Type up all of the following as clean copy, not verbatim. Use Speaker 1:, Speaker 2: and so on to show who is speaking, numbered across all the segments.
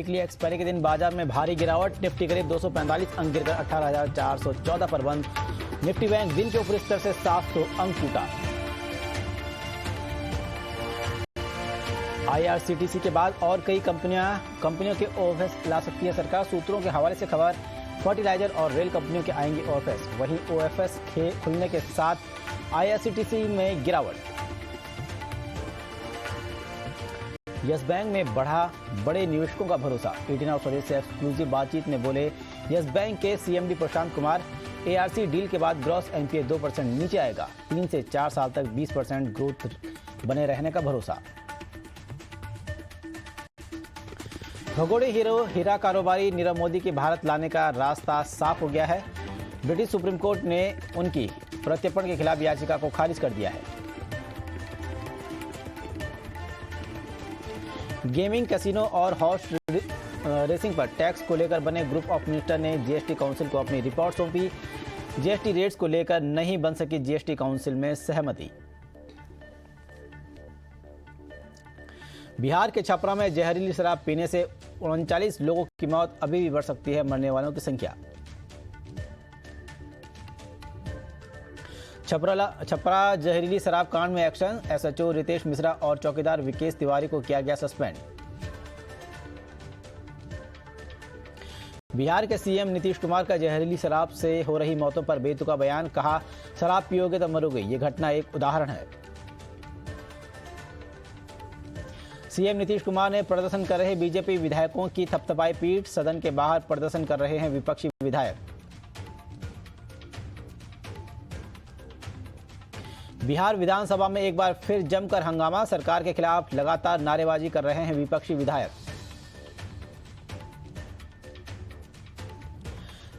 Speaker 1: Weekly expiry के दिन बाजार में भारी गिरावट। निफ्टी करीब 245 अंक गिरकर 18,414 पर बंद। निफ्टी बैंक दिन के ऊपरी स्तर से 700 अंक टूटा। आईआरसीटीसी के बाद और कई कंपनियों के ओएफएस ला सकती है सरकार। सूत्रों के हवाले से खबर। फर्टिलाइजर और रेल कंपनियों के आएंगे ओएफएस। वहीं ओएफएस खुलने के साथ आईआरसीटीसी में गिरावट। यस बैंक में बढ़ा बड़े निवेशकों का भरोसा। 18 आवर स्वदेश से एक्सक्लूसिव बातचीत में बोले यस बैंक के CMD Prashant Kumar. ARC deal के बाद ग्रॉस एनपीए 2% नीचे आएगा। 3 से 4 साल तक 20% ग्रोथ बने रहने का भरोसा। भगोड़े हीरा कारोबारी नीरव मोदी के भारत लाने का रास्ता साफ हो गया है। ब्रिटिश सुप्रीम कोर्ट ने उनकी प्रत्यर्पण के खिलाफ याचिका को खारिज कर दिया है। गेमिंग, कैसीनो और हॉर्स रेसिंग पर टैक्स को लेकर बने ग्रुप ऑफ मिनिस्टर ने जीएसटी काउंसिल को अपनी रिपोर्ट सौंपी। जीएसटी रेट्स को लेकर नहीं बन सकी जीएसटी काउंसिल में सहमति। बिहार के छपरा में जहरीली शराब पीने से 39 लोगों की मौत। अभी भी बढ़ सकती है मरने वालों की संख्या। छपरा जहरीली शराब कांड में एक्शन। एसएचओ रितेश मिश्रा और चौकीदार विकेश तिवारी को किया गया सस्पेंड। बिहार के सीएम नीतीश कुमार का जहरीली शराब से हो रही मौतों पर बेतुका बयान। कहा, शराब पियोगे तो मरोगे। ये घटना एक उदाहरण है। सीएम नीतीश कुमार ने प्रदर्शन कर रहे बीजेपी विधायकों की थपथपाई पीठ। सदन के बाहर प्रदर्शन कर रहे हैं विपक्षी विधायक। बिहार विधानसभा में एक बार फिर जमकर हंगामा। सरकार के खिलाफ लगातार नारेबाजी कर रहे हैं विपक्षी विधायक।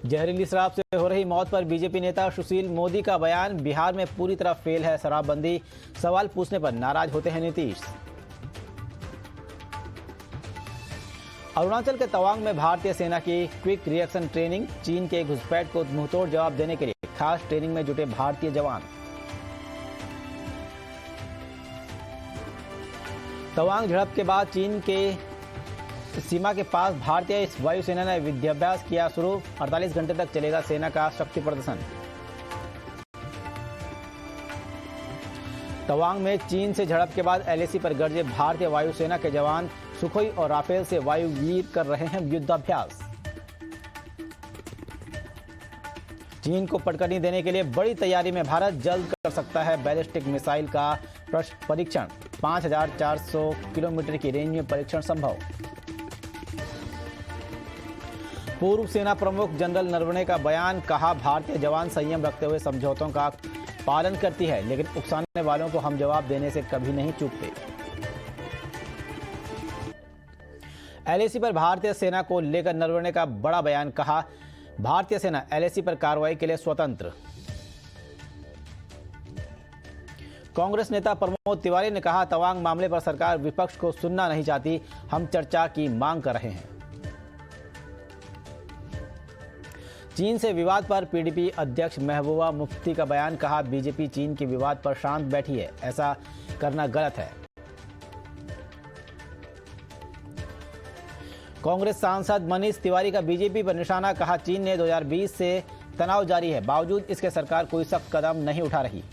Speaker 1: जहरीली शराब से हो रही मौत पर बीजेपी नेता सुशील मोदी का बयान। बिहार में पूरी तरह फेल है शराबबंदी। सवाल पूछने पर नाराज होते हैं नीतीश। अरुणाचल के तवांग में भारतीय सेना की क्विक रिएक्शन ट्रेनिंग। चीन के घुसपैठ को मुंहतोड़ जवाब देने के लिए खास ट्रेनिंग में जुटे भारतीय जवान। तवांग झड़प के बाद चीन के सीमा के पास भारतीय वायुसेना ने युद्धाभ्यास किया शुरू। 48 घंटे तक चलेगा सेना का शक्ति प्रदर्शन। तवांग में चीन से झड़प के बाद एलएसी पर गरजे भारतीय वायुसेना के जवान। सुखोई और राफेल से वायुवीर कर रहे हैं युद्धाभ्यास। चीन को पटकनी देने के लिए बड़ी तैयारी में भारत। जल्द कर सकता है बैलिस्टिक मिसाइल का परीक्षण। 5400 किलोमीटर की रेंज में परीक्षण संभव। पूर्व सेना प्रमुख जनरल नरवणे का बयान। कहा, भारतीय जवान संयम रखते हुए समझौतों का पालन करती है, लेकिन उकसाने वालों को हम जवाब देने से कभी नहीं चूकते। एलएसी पर भारतीय सेना को लेकर नरवणे का बड़ा बयान। कहा, भारतीय सेना एलएसी पर कार्रवाई के लिए स्वतंत्र। कांग्रेस नेता प्रमोद तिवारी ने कहा, तवांग मामले पर सरकार विपक्ष को सुनना नहीं चाहती। हम चर्चा की मांग कर रहे हैं। चीन से विवाद पर पीडीपी अध्यक्ष महबूबा मुफ्ती का बयान। कहा, बीजेपी चीन के विवाद पर शांत बैठी है। ऐसा करना गलत है। कांग्रेस सांसद मनीष तिवारी का बीजेपी पर निशाना। कहा, चीन ने 2020 से तनाव जारी है, बावजूद इसके सरकार कोई सख्त कदम नहीं उठा रही।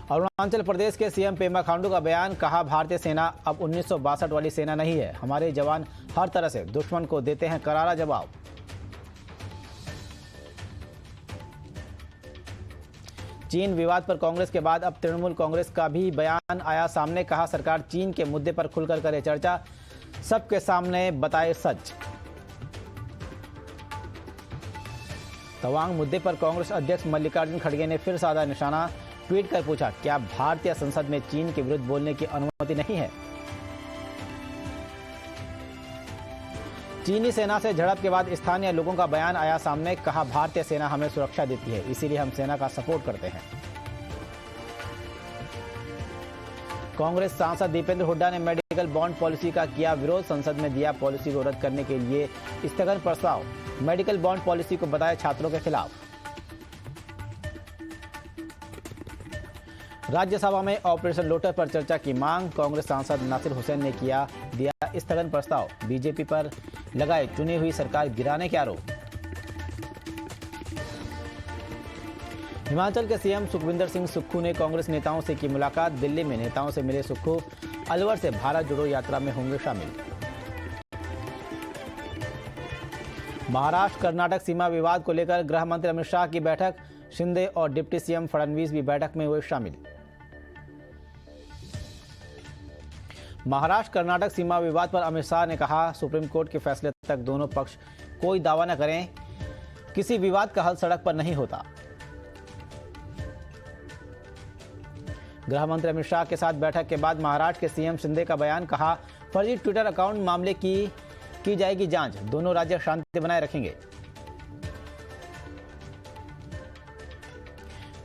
Speaker 1: अरुणाचल प्रदेश के सीएम पेमा खांडू का बयान। कहा, भारतीय सेना अब 1962 वाली सेना नहीं है। हमारे जवान हर तरह से दुश्मन को देते हैं करारा जवाब। चीन विवाद पर कांग्रेस के बाद अब तृणमूल कांग्रेस का भी बयान आया सामने। कहा, सरकार चीन के मुद्दे पर खुलकर करे चर्चा, सबके सामने बताए सच। तवांग मुद्दे पर कांग्रेस अध्यक्ष मल्लिकार्जुन खड़गे ने फिर साधा निशाना। ट्वीट कर पूछा, क्या भारतीय संसद में चीन के विरुद्ध बोलने की अनुमति नहीं है? चीनी सेना से झड़प के बाद स्थानीय लोगों का बयान आया सामने। कहा, भारतीय सेना हमें सुरक्षा देती है, इसीलिए हम सेना का सपोर्ट करते हैं। कांग्रेस सांसद दीपेंद्र हुड्डा ने मेडिकल बॉन्ड पॉलिसी का किया विरोध। संसद में दिया पॉलिसी को रद्द करने के लिए स्थगन प्रस्ताव। मेडिकल बॉन्ड पॉलिसी को बताया छात्रों के खिलाफ। राज्यसभा में ऑपरेशन लोटस पर चर्चा की मांग। कांग्रेस सांसद नासिर हुसैन ने दिया स्थगन प्रस्ताव। बीजेपी पर लगाए चुनी हुई सरकार गिराने के आरोप। हिमाचल के सीएम सुखविंदर सिंह सुक्खू ने कांग्रेस नेताओं से की मुलाकात। दिल्ली में नेताओं से मिले सुक्खू अलवर से भारत जोड़ो यात्रा में होंगे शामिल। महाराष्ट्र कर्नाटक सीमा विवाद को लेकर गृह मंत्री अमित शाह की बैठक। शिंदे और डिप्टी सीएम फडणवीस भी बैठक में हुए शामिल। महाराष्ट्र कर्नाटक सीमा विवाद पर अमित शाह ने कहा, सुप्रीम कोर्ट के फैसले तक दोनों पक्ष कोई दावा न करें। किसी विवाद का हल सड़क पर नहीं होता। गृह मंत्री अमित शाह के साथ बैठक के बाद महाराष्ट्र के सीएम शिंदे का बयान। कहा, फर्जी ट्विटर अकाउंट मामले की जाएगी जांच। दोनों राज्य शांति बनाए रखेंगे।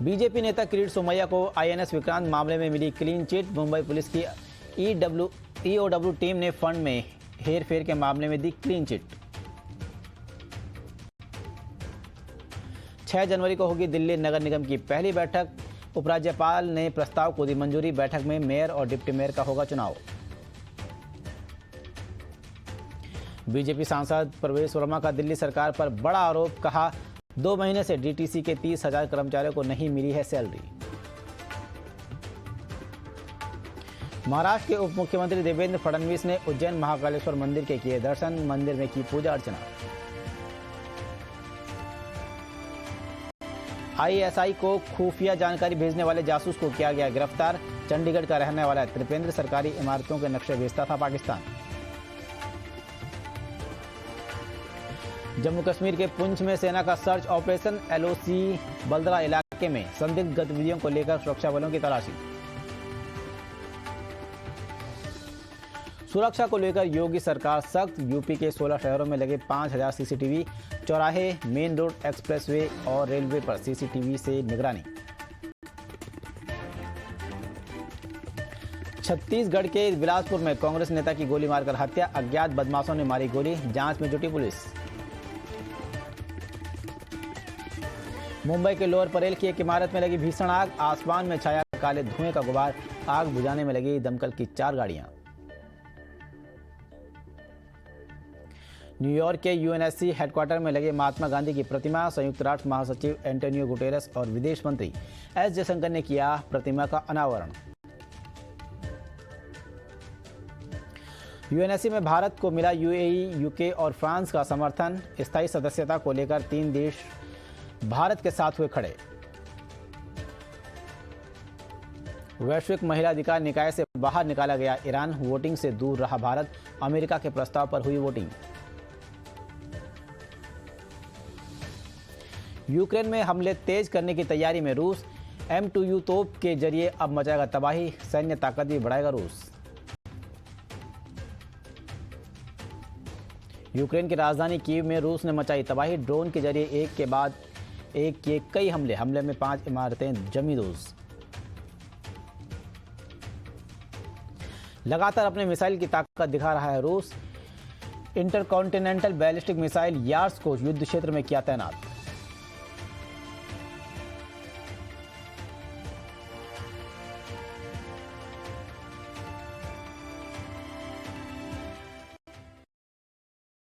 Speaker 1: बीजेपी नेता किरीट सोमैया को आईएनएस विक्रांत मामले में मिली क्लीन चिट। मुंबई पुलिस की ईओडब्ल्यू टीम ने फंड में हेरफेर के मामले में दी क्लीन चिट। 6 जनवरी को होगी दिल्ली नगर निगम की पहली बैठक। उपराज्यपाल ने प्रस्ताव को दी मंजूरी। बैठक में मेयर और डिप्टी मेयर का होगा चुनाव। बीजेपी सांसद प्रवेश वर्मा का दिल्ली सरकार पर बड़ा आरोप। कहा, 2 महीने से डीटीसी के 30,000 कर्मचारियों को नहीं मिली है सैलरी। महाराष्ट्र के उप मुख्यमंत्री देवेंद्र फडणवीस ने उज्जैन महाकालेश्वर मंदिर के किए दर्शन। मंदिर में की पूजा अर्चना। आईएसआई को खुफिया जानकारी भेजने वाले जासूस को किया गया गिरफ्तार। चंडीगढ़ का रहने वाला त्रिपेंद्र सरकारी इमारतों के नक्शे भेजता था पाकिस्तान। जम्मू कश्मीर के पुंछ में सेना का सर्च ऑपरेशन। एलओसी बलदरा इलाके में संदिग्ध गतिविधियों को लेकर सुरक्षा बलों की तलाशी। सुरक्षा को लेकर योगी सरकार सख्त। यूपी के 16 शहरों में लगे 5,000 सीसीटीवी। चौराहे, मेन रोड, एक्सप्रेसवे और रेलवे पर सीसीटीवी से निगरानी। छत्तीसगढ़ के बिलासपुर में कांग्रेस नेता की गोली मारकर हत्या। अज्ञात बदमाशों ने मारी गोली। जांच में जुटी पुलिस। मुंबई के लोअर परेल की एक इमारत में लगी भीषण आग। आसमान में छाया काले धुएं का गुबार। आग बुझाने में लगी दमकल की 4 गाड़ियां। न्यूयॉर्क के यूएनएससी हेडक्वार्टर में लगे महात्मा गांधी की प्रतिमा। संयुक्त राष्ट्र महासचिव एंटोनियो गुटेरेस और विदेश मंत्री एस जयशंकर ने किया प्रतिमा का अनावरण। यूएनएससी में भारत को मिला यूएई, यूके और फ्रांस का समर्थन। स्थायी सदस्यता को लेकर 3 देश भारत के साथ हुए खड़े। वैश्विक महिला अधिकार निकाय से बाहर निकाला गया ईरान। वोटिंग से दूर रहा भारत। अमेरिका के प्रस्ताव पर हुई वोटिंग। यूक्रेन में हमले तेज करने की तैयारी में रूस। M2U तोप के जरिए अब मचाएगा तबाही। सैन्य ताकत भी बढ़ाएगा रूस। यूक्रेन की राजधानी कीव में रूस ने मचाई तबाही। ड्रोन के जरिए एक के बाद एक किए कई हमले में 5 इमारतें जमी दोज। लगातार अपने मिसाइल की ताकत दिखा रहा है रूस। इंटरकॉन्टिनेंटल बैलिस्टिक मिसाइल यार्स को युद्ध क्षेत्र में किया तैनात।